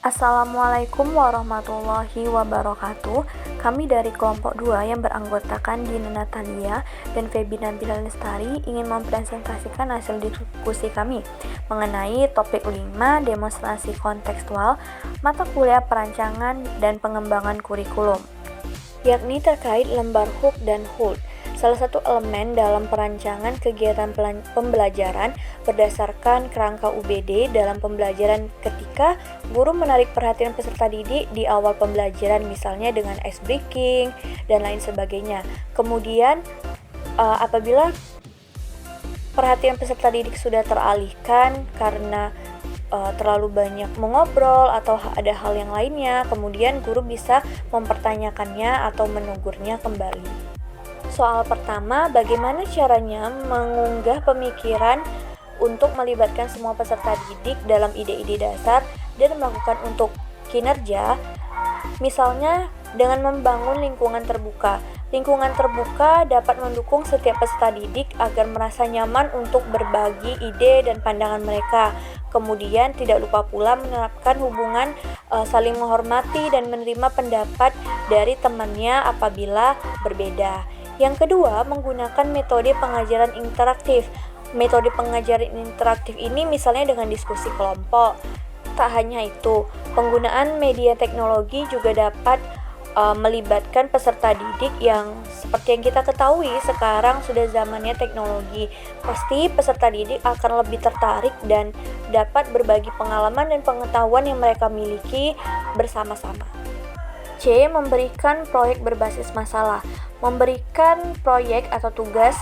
Assalamualaikum warahmatullahi wabarakatuh. Kami dari kelompok 2 yang beranggotakan Dina Natalia dan Febi Nabila Lestari ingin mempresentasikan hasil diskusi kami mengenai topik 5 demonstrasi kontekstual mata kuliah perancangan dan pengembangan kurikulum, yakni terkait lembar hook dan hold, salah satu elemen dalam perancangan kegiatan pembelajaran berdasarkan kerangka UBD dalam pembelajaran ketika guru menarik perhatian peserta didik di awal pembelajaran, misalnya dengan ice breaking dan lain sebagainya. Kemudian apabila perhatian peserta didik sudah teralihkan karena terlalu banyak mengobrol atau ada hal yang lainnya, kemudian guru bisa mempertanyakannya atau menegurnya kembali. Soal pertama, bagaimana caranya mengunggah pemikiran untuk melibatkan semua peserta didik dalam ide-ide dasar dan melakukan untuk kinerja, misalnya dengan membangun lingkungan terbuka. Lingkungan terbuka dapat mendukung setiap peserta didik agar merasa nyaman untuk berbagi ide dan pandangan mereka. Kemudian tidak lupa pula menerapkan hubungan saling menghormati dan menerima pendapat dari temannya apabila berbeda. Yang kedua, menggunakan metode pengajaran interaktif. Metode pengajaran interaktif ini misalnya dengan diskusi kelompok. Tak hanya itu, penggunaan media teknologi juga dapat melibatkan peserta didik yang seperti yang kita ketahui sekarang sudah zamannya teknologi. Pasti peserta didik akan lebih tertarik dan dapat berbagi pengalaman dan pengetahuan yang mereka miliki bersama-sama. C. Memberikan proyek berbasis masalah. Memberikan proyek atau tugas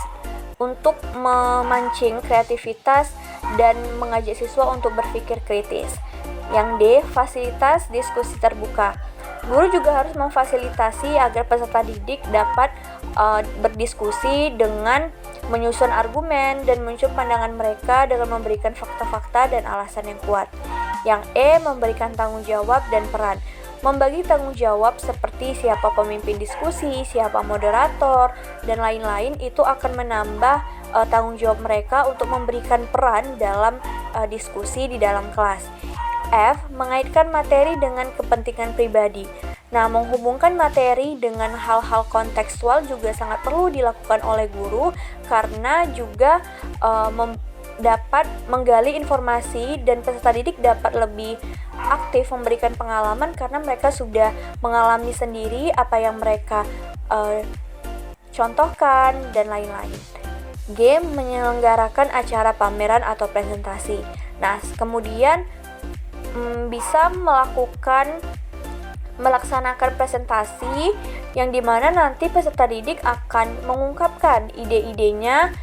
untuk memancing kreativitas dan mengajak siswa untuk berpikir kritis. Yang D. Fasilitas diskusi terbuka. Guru juga harus memfasilitasi agar peserta didik dapat berdiskusi dengan menyusun argumen dan muncul pandangan mereka dengan memberikan fakta-fakta dan alasan yang kuat. Yang E. Memberikan tanggung jawab dan peran. Membagi tanggung jawab seperti siapa pemimpin diskusi, siapa moderator, dan lain-lain itu akan menambah tanggung jawab mereka untuk memberikan peran dalam diskusi di dalam kelas. F. Mengaitkan materi dengan kepentingan pribadi. Nah, menghubungkan materi dengan hal-hal kontekstual juga sangat perlu dilakukan oleh guru karena juga dapat menggali informasi dan peserta didik dapat lebih aktif memberikan pengalaman karena mereka sudah mengalami sendiri apa yang mereka contohkan dan lain-lain. G. Menyelenggarakan acara pameran atau presentasi. Nah, kemudian bisa melaksanakan presentasi yang dimana nanti peserta didik akan mengungkapkan ide-idenya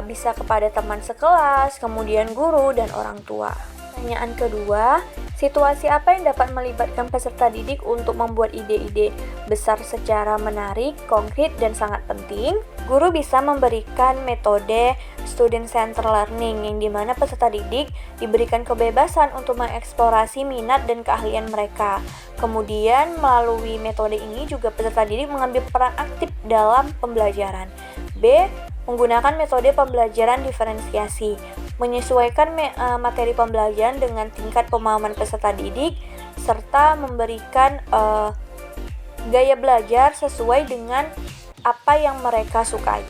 bisa kepada teman sekelas, kemudian guru, dan orang tua. Pertanyaan kedua, situasi apa yang dapat melibatkan peserta didik untuk membuat ide-ide besar secara menarik, konkret, dan sangat penting? Guru bisa memberikan metode student center learning yang dimana peserta didik diberikan kebebasan untuk mengeksplorasi minat dan keahlian mereka. Kemudian melalui metode ini juga peserta didik mengambil peran aktif dalam pembelajaran. B. Menggunakan metode pembelajaran diferensiasi. Menyesuaikan materi pembelajaran dengan tingkat pemahaman peserta didik serta memberikan gaya belajar sesuai dengan apa yang mereka sukai.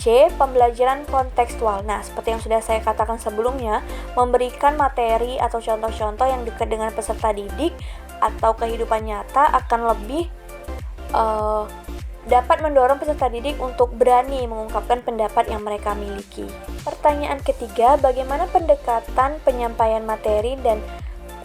C. Pembelajaran kontekstual. Nah, seperti yang sudah saya katakan sebelumnya, memberikan materi atau contoh-contoh yang dekat dengan peserta didik atau kehidupan nyata akan lebih dapat mendorong peserta didik untuk berani mengungkapkan pendapat yang mereka miliki. Pertanyaan ketiga, bagaimana pendekatan penyampaian materi dan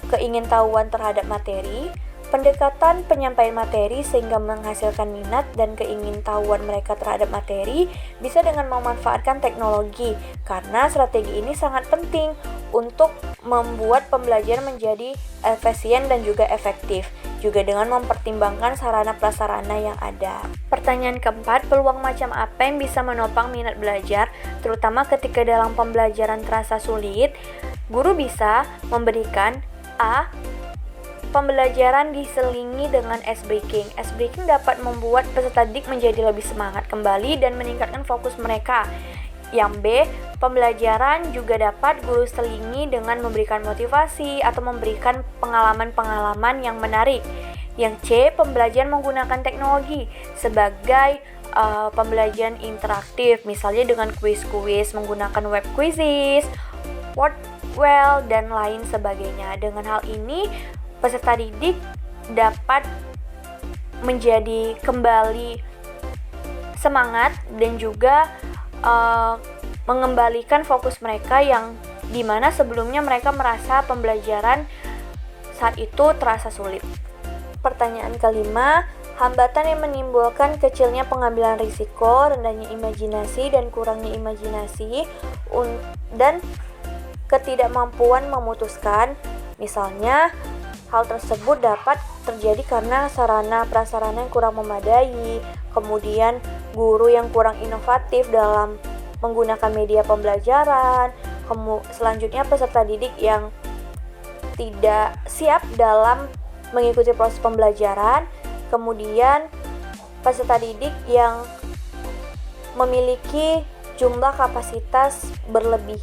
keingintahuan terhadap materi? Pendekatan penyampaian materi sehingga menghasilkan minat dan keingintahuan mereka terhadap materi bisa dengan memanfaatkan teknologi karena strategi ini sangat penting untuk membuat pembelajaran menjadi efisien dan juga efektif, juga dengan mempertimbangkan sarana prasarana yang ada. Pertanyaan keempat, peluang macam apa yang bisa menopang minat belajar, terutama ketika dalam pembelajaran terasa sulit? Guru bisa memberikan A. Pembelajaran diselingi dengan ice breaking. Ice breaking dapat membuat peserta didik menjadi lebih semangat kembali dan meningkatkan fokus mereka. Yang B, pembelajaran juga dapat guru selingi dengan memberikan motivasi atau memberikan pengalaman-pengalaman yang menarik. Yang C, pembelajaran menggunakan teknologi sebagai pembelajaran interaktif, misalnya dengan kuis-kuis menggunakan web quizzes, Wordwell, dan lain sebagainya. Dengan hal ini, peserta didik dapat menjadi kembali semangat dan juga mengembalikan fokus mereka yang dimana sebelumnya mereka merasa pembelajaran saat itu terasa sulit. Pertanyaan kelima, hambatan yang menimbulkan kecilnya pengambilan risiko, rendahnya imajinasi dan kurangnya imajinasi, dan ketidakmampuan memutuskan. Misalnya, hal tersebut dapat terjadi karena sarana prasarana yang kurang memadai, kemudian guru yang kurang inovatif dalam menggunakan media pembelajaran, selanjutnya peserta didik yang tidak siap dalam mengikuti proses pembelajaran, kemudian peserta didik yang memiliki jumlah kapasitas berlebih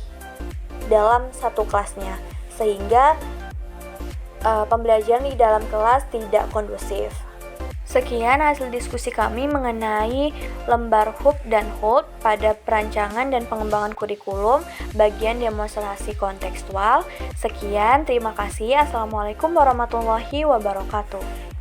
dalam satu kelasnya, sehingga pembelajaran di dalam kelas tidak kondusif. Sekian hasil diskusi kami mengenai lembar HUP dan HOLD pada perancangan dan pengembangan kurikulum bagian demonstrasi kontekstual. Sekian, terima kasih. Assalamualaikum warahmatullahi wabarakatuh.